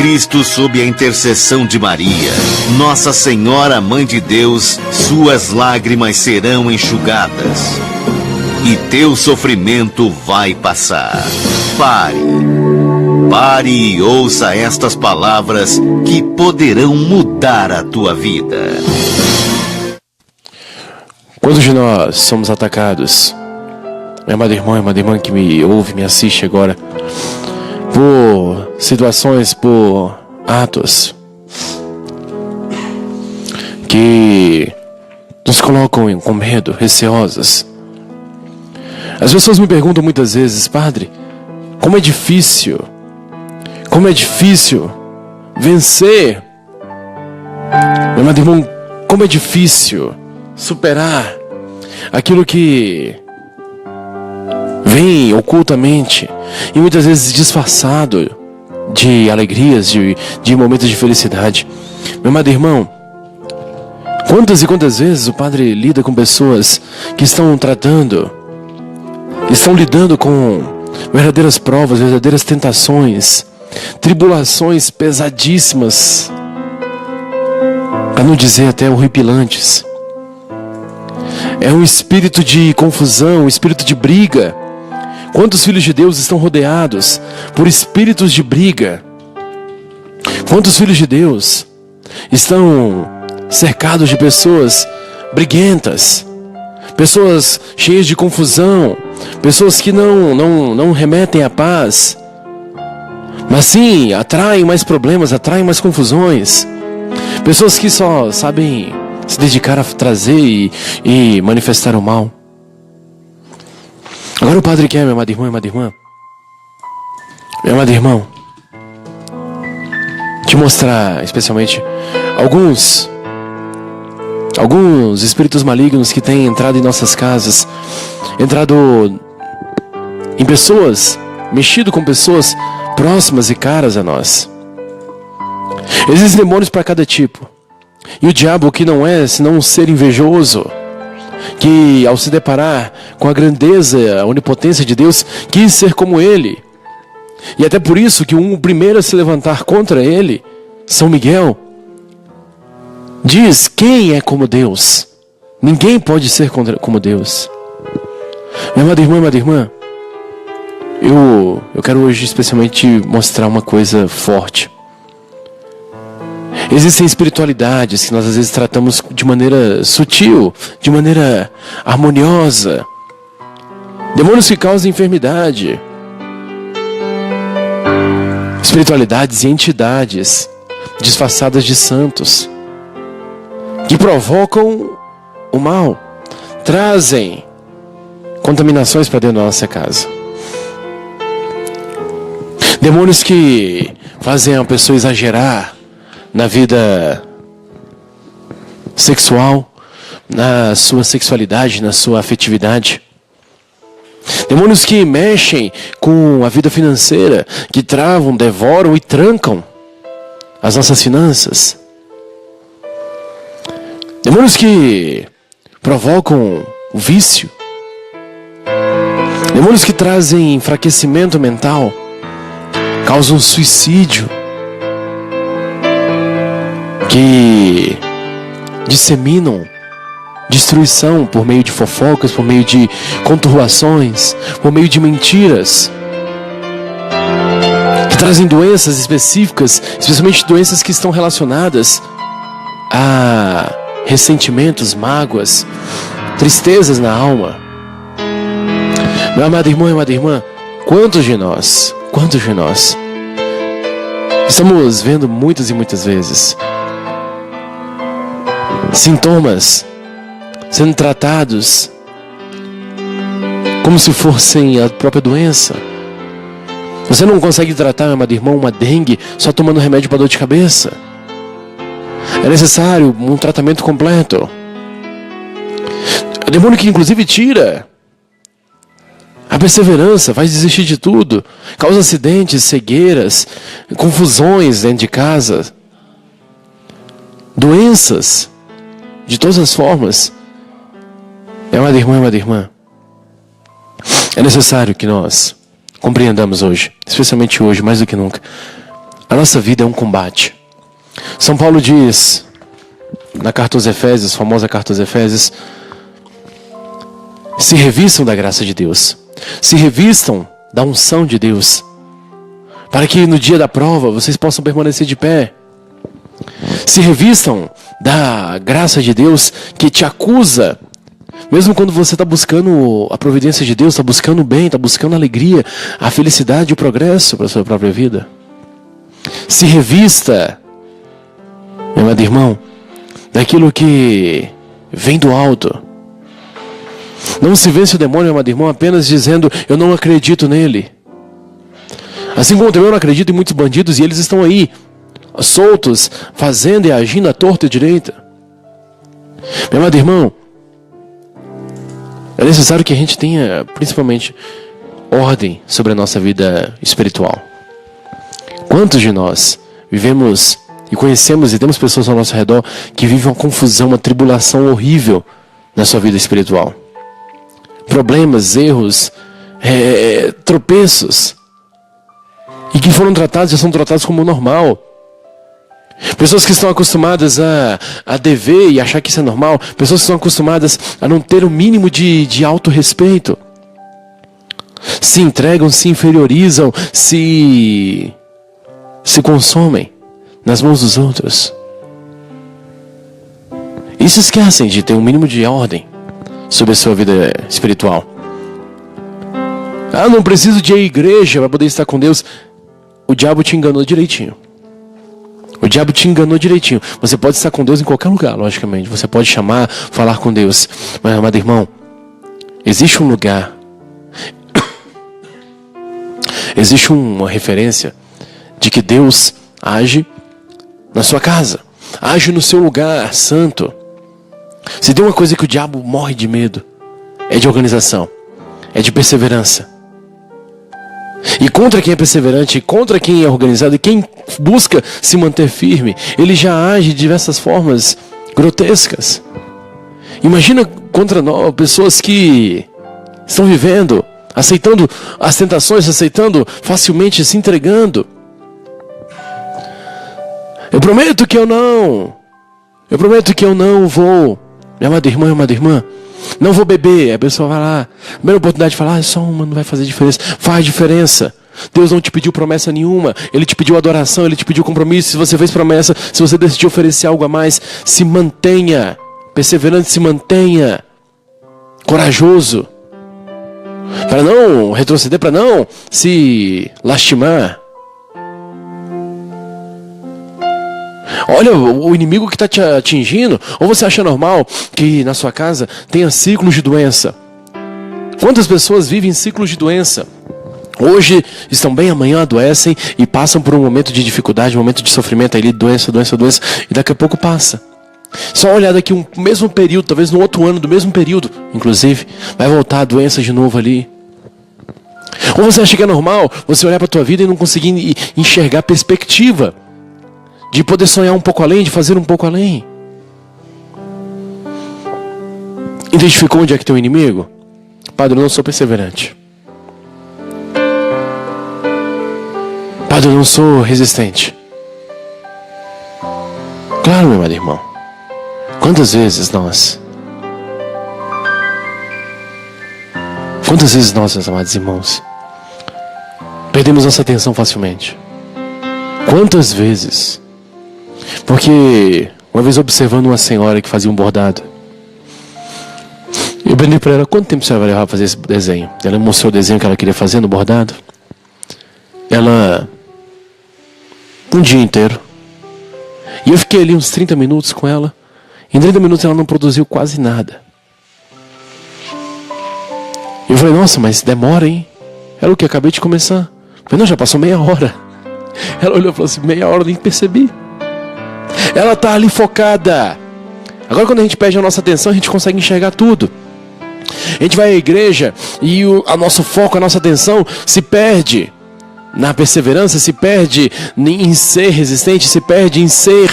Cristo, sob a intercessão de Maria, Nossa Senhora, Mãe de Deus, suas lágrimas serão enxugadas e teu sofrimento vai passar. Pare e ouça estas palavras que poderão mudar a tua vida. Quantos de nós somos atacados, minha amada irmã que me ouve, me assiste agora, por situações, por atos que nos colocam com medo, receosas. As pessoas me perguntam muitas vezes: Padre, como é difícil vencer, meu amado irmão, como é difícil superar aquilo que vem ocultamente e muitas vezes disfarçado de alegrias, de momentos de felicidade. Meu amado irmão, quantas e quantas vezes o Padre lida com pessoas que estão lidando com verdadeiras provas, verdadeiras tentações, tribulações pesadíssimas, para não dizer até horripilantes. É um espírito de confusão, um espírito de briga. Quantos filhos de Deus estão rodeados por espíritos de briga? Quantos filhos de Deus estão cercados de pessoas briguentas, pessoas cheias de confusão, pessoas que não remetem à paz, mas sim atraem mais problemas, atraem mais confusões, pessoas que só sabem se dedicar a trazer e manifestar o mal. Agora o Padre quer, meu amado irmão, te mostrar especialmente alguns espíritos malignos que têm entrado em nossas casas, entrado em pessoas, mexido com pessoas próximas e caras a nós. Existem demônios para cada tipo. E o diabo, que não é senão um ser invejoso, que ao se deparar com a grandeza, a onipotência de Deus, quis ser como ele. E até por isso que o primeiro a se levantar contra ele, São Miguel, diz: quem é como Deus? Ninguém pode ser como Deus. Minha amada irmã, eu quero hoje especialmente mostrar uma coisa forte. Existem espiritualidades que nós às vezes tratamos de maneira sutil, de maneira harmoniosa. Demônios que causam enfermidade. Espiritualidades e entidades disfarçadas de santos, que provocam o mal, trazem contaminações para dentro da nossa casa. Demônios que fazem a pessoa exagerar na vida sexual, na sua sexualidade, na sua afetividade. Demônios que mexem com a vida financeira, que travam, devoram e trancam as nossas finanças. Demônios que provocam o vício. Demônios que trazem enfraquecimento mental, causam suicídio, que disseminam destruição por meio de fofocas, por meio de conturbações, por meio de mentiras, que trazem doenças específicas, especialmente doenças que estão relacionadas a ressentimentos, mágoas, tristezas na alma. Meu amado irmão e amada irmã, quantos de nós estamos vendo muitas e muitas vezes sintomas sendo tratados como se fossem a própria doença. Você não consegue tratar, meu amado irmão, uma dengue só tomando remédio para dor de cabeça. É necessário um tratamento completo. O demônio que inclusive tira a perseverança, faz desistir de tudo, causa acidentes, cegueiras, confusões dentro de casa, doenças de todas as formas. Amada irmã, é necessário que nós compreendamos hoje, especialmente hoje, mais do que nunca, A nossa vida é um combate. São Paulo diz, na carta aos Efésios, famosa carta aos Efésios, se revistam da graça de Deus, se revistam da unção de Deus, para que no dia da prova vocês possam permanecer de pé. Se revistam da graça de Deus que te acusa, mesmo quando você está buscando a providência de Deus, está buscando o bem, está buscando a alegria, a felicidade e o progresso para a sua própria vida. Se revista, meu amado irmão, daquilo que vem do alto. Não se vence o demônio, meu amado irmão, apenas dizendo, eu não acredito nele. Assim como também eu não acredito em muitos bandidos, e eles estão aí, soltos, fazendo e agindo à torta e à direita. Meu amado irmão, é necessário que a gente tenha, principalmente, ordem sobre a nossa vida espiritual. Quantos de nós vivemos e conhecemos e temos pessoas ao nosso redor que vivem uma confusão, uma tribulação horrível na sua vida espiritual? Problemas, erros, tropeços, e que foram tratados, já são tratados como normal. Pessoas que estão acostumadas a dever e achar que isso é normal. Pessoas que estão acostumadas a não ter o mínimo de autorrespeito. Se entregam, se inferiorizam, se consomem nas mãos dos outros. E se esquecem de ter um mínimo de ordem sobre a sua vida espiritual. Não preciso de ir à igreja para poder estar com Deus. O diabo te enganou direitinho. O diabo te enganou direitinho. Você pode estar com Deus em qualquer lugar, logicamente. Você pode chamar, falar com Deus. Mas, amado irmão, existe um lugar, existe uma referência de que Deus age na sua casa, age no seu lugar santo. Se tem uma coisa que o diabo morre de medo, é de organização, é de perseverança. E contra quem é perseverante, contra quem é organizado, e quem busca se manter firme, ele já age de diversas formas grotescas. Imagina contra nós, pessoas que estão vivendo, aceitando as tentações, aceitando facilmente, se entregando. Eu prometo que eu não vou, minha amada irmã, não vou beber. A pessoa vai lá, primeira oportunidade de falar, só uma, não vai fazer diferença. Faz diferença. Deus não te pediu promessa nenhuma, Ele te pediu adoração, Ele te pediu compromisso. Se você fez promessa, se você decidiu oferecer algo a mais, se mantenha perseverante, se mantenha corajoso, para não retroceder, para não se lastimar. Olha o inimigo que está te atingindo. Ou você acha normal que na sua casa tenha ciclos de doença? Quantas pessoas vivem ciclos de doença? Hoje estão bem, amanhã adoecem e passam por um momento de dificuldade, um momento de sofrimento, aí doença, e daqui a pouco passa. Só olhar daqui um mesmo período, talvez no outro ano do mesmo período, inclusive, vai voltar a doença de novo ali. Ou você acha que é normal você olhar para a tua vida e não conseguir enxergar perspectiva de poder sonhar um pouco além, de fazer um pouco além? Identificou onde é que tem o inimigo? Padre, eu não sou perseverante. Padre, eu não sou resistente. Claro, meu amado irmão. Quantas vezes nós, meus amados irmãos, perdemos nossa atenção facilmente? Quantas vezes? Porque uma vez observando uma senhora que fazia um bordado, eu perguntei para ela, quanto tempo você vai levar para fazer esse desenho? Ela me mostrou o desenho que ela queria fazer no bordado. Ela, um dia inteiro. E eu fiquei ali uns 30 minutos com ela. Em 30 minutos ela não produziu quase nada. Eu falei, nossa, mas demora, hein? Ela, o que? Acabei de começar. Eu falei, não, já passou meia hora. Ela olhou e falou assim, meia hora, eu nem percebi. Ela está ali focada. Agora quando a gente perde a nossa atenção, a gente consegue enxergar tudo. A gente vai à igreja e o nosso foco, a nossa atenção se perde na perseverança, se perde em ser resistente, se perde em ser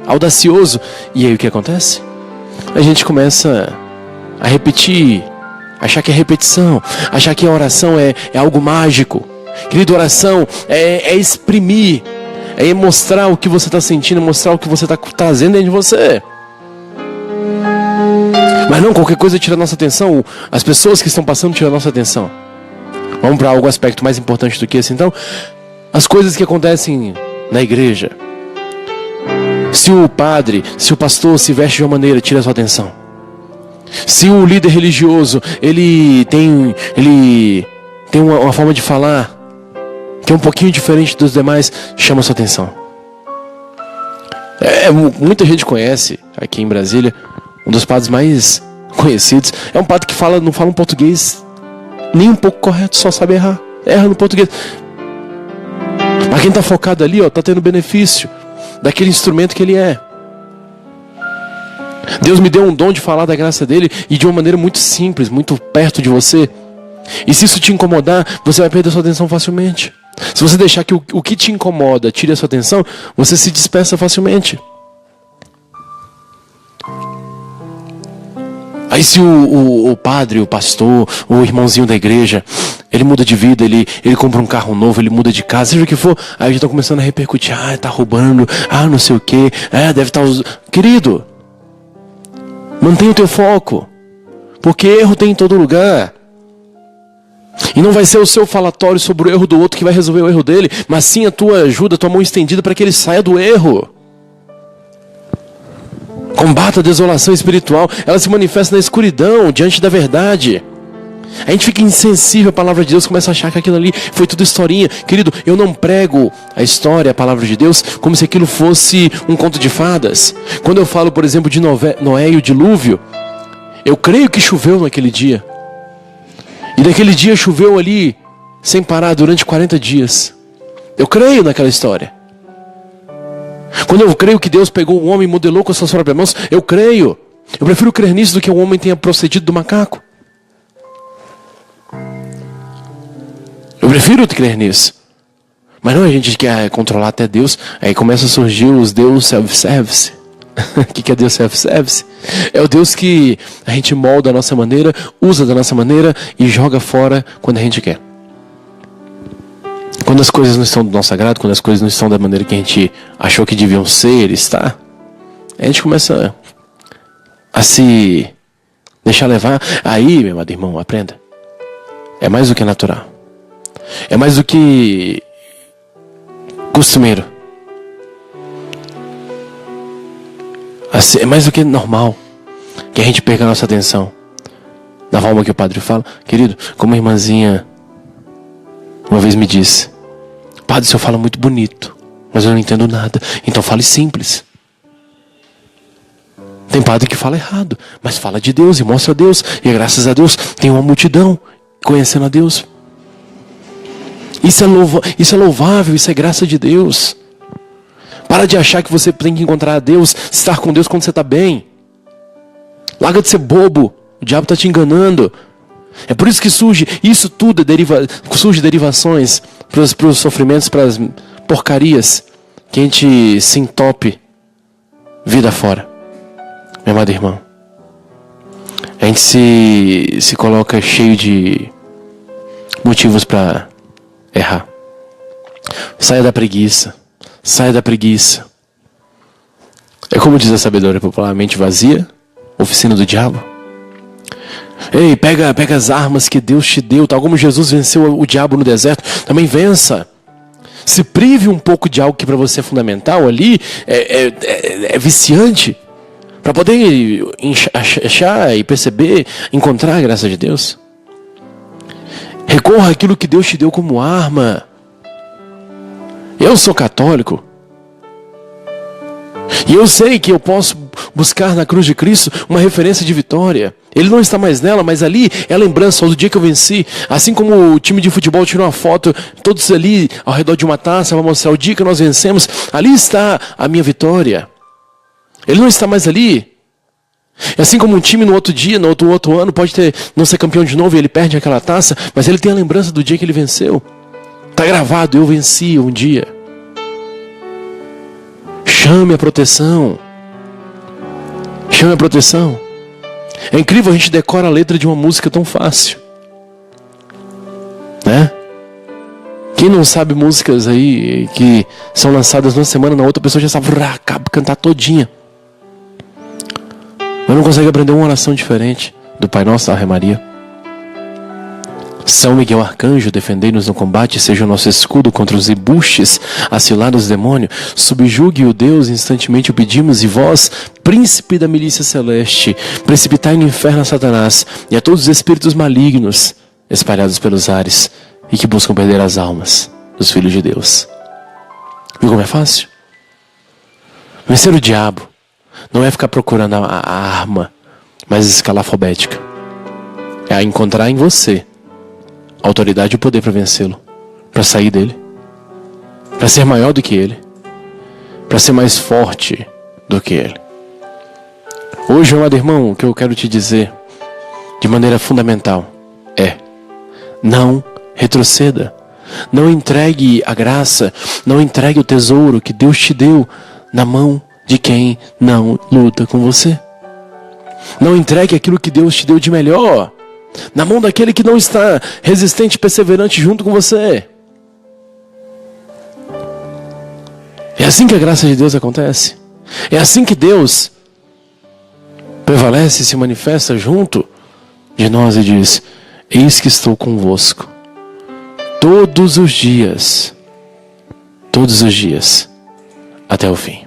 audacioso. E aí o que acontece? A gente começa a repetir, achar que é repetição, achar que a oração é algo mágico. Querido, oração é exprimir, É mostrar o que você está sentindo, mostrar o que você está trazendo dentro de você. Mas não, qualquer coisa tira a nossa atenção. As pessoas que estão passando tiram a nossa atenção. Vamos para algum aspecto mais importante do que esse. Então, as coisas que acontecem na igreja. Se o padre, se o pastor se veste de uma maneira, tira a sua atenção. Se o líder religioso, ele tem uma forma de falar que é um pouquinho diferente dos demais, chama a sua atenção. Muita gente conhece, aqui em Brasília, um dos padres mais conhecidos. É um padre que não fala um português nem um pouco correto, só sabe errar. Erra no português. Mas quem está focado ali, está tendo benefício daquele instrumento que ele é. Deus me deu um dom de falar da graça dele e de uma maneira muito simples, muito perto de você. E se isso te incomodar, você vai perder sua atenção facilmente. Se você deixar que o que te incomoda tire a sua atenção, você se dispersa facilmente. Aí se o padre, o pastor, o irmãozinho da igreja, ele muda de vida, ele compra um carro novo, ele muda de casa, seja o que for, aí já está começando a repercutir, tá roubando, não sei o que, deve estar... Querido, mantenha o teu foco, porque erro tem em todo lugar. E não vai ser o seu falatório sobre o erro do outro que vai resolver o erro dele, mas sim a tua ajuda, a tua mão estendida para que ele saia do erro. Combata a desolação espiritual. Ela se manifesta na escuridão, diante da verdade. A gente fica insensível à palavra de Deus, começa a achar que aquilo ali foi tudo historinha. Querido, eu não prego a história, a palavra de Deus, como se aquilo fosse um conto de fadas. Quando eu falo, por exemplo, de Noé e o dilúvio, eu creio que choveu naquele dia. E naquele dia choveu ali, sem parar, durante 40 dias. Eu creio naquela história. Quando eu creio que Deus pegou o homem e modelou com as suas próprias mãos, eu creio. Eu prefiro crer nisso do que o homem tenha procedido do macaco. Eu prefiro crer nisso. Mas não, a gente quer controlar até Deus. Aí começa a surgir os Deus self-service. O que é Deus self-service? É o Deus que a gente molda da nossa maneira, usa da nossa maneira e joga fora quando a gente quer. Quando as coisas não estão do nosso agrado, quando as coisas não estão da maneira que a gente achou que deviam ser, estar, a gente começa a se deixar levar. Aí, meu amado irmão, aprenda. É mais do que natural. É mais do que costumeiro. Assim, é mais do que normal que a gente perca a nossa atenção. Da forma que o padre fala. Querido, como a irmãzinha uma vez me disse: padre, o senhor fala muito bonito, mas eu não entendo nada. Então fale simples. Tem padre que fala errado, mas fala de Deus e mostra a Deus. E graças a Deus tem uma multidão conhecendo a Deus. Isso é louvável, isso é graça de Deus. Para de achar que você tem que encontrar a Deus, estar com Deus quando você está bem. Larga de ser bobo. O diabo está te enganando. É por isso que surge, isso tudo surge derivações para os sofrimentos, para as porcarias que a gente se entope vida fora. Meu amado irmão, a gente se coloca cheio de motivos para errar. Saia da preguiça. Saia da preguiça. É como diz a sabedoria popular: mente vazia, oficina do diabo. Ei, pega as armas que Deus te deu, tal como Jesus venceu o diabo no deserto, também vença. Se prive um pouco de algo que para você é fundamental ali, é viciante, para poder achar e perceber, encontrar a graça de Deus. Recorra àquilo que Deus te deu como arma. Eu sou católico. E eu sei que eu posso buscar na cruz de Cristo uma referência de vitória. Ele não está mais nela, mas ali é a lembrança do dia que eu venci. Assim como o time de futebol tirou uma foto, todos ali ao redor de uma taça, para mostrar o dia que nós vencemos. Ali está a minha vitória. Ele não está mais ali. Assim como um time no outro dia, no outro ano, pode não ser campeão de novo e ele perde aquela taça, mas ele tem a lembrança do dia que ele venceu. Está gravado: eu venci um dia. Chame a proteção. Chame a proteção. É incrível, a gente decora a letra de uma música tão fácil, né? Quem não sabe músicas aí que são lançadas numa semana, na outra pessoa já sabe cantar todinha. Mas não consegue aprender uma oração diferente do Pai Nosso, da Ave Maria. São Miguel Arcanjo, defendei-nos no combate, seja o nosso escudo contra os embuste acilados do demônio. Subjugue o Deus, instantemente o pedimos, e vós, príncipe da milícia celeste, precipitai no inferno a Satanás e a todos os espíritos malignos espalhados pelos ares e que buscam perder as almas dos filhos de Deus. Viu como é fácil? Vencer o diabo não é ficar procurando a arma mais escalafobética. É encontrar em você a autoridade e o poder para vencê-lo, para sair dele, para ser maior do que ele, para ser mais forte do que ele. Hoje, amado irmão, o que eu quero te dizer de maneira fundamental é: não retroceda, não entregue a graça, não entregue o tesouro que Deus te deu na mão de quem não luta com você. Não entregue aquilo que Deus te deu de melhor na mão daquele que não está resistente e perseverante junto com você. É assim que a graça de Deus acontece. É assim que Deus prevalece e se manifesta junto de nós e diz: eis que estou convosco todos os dias, até o fim.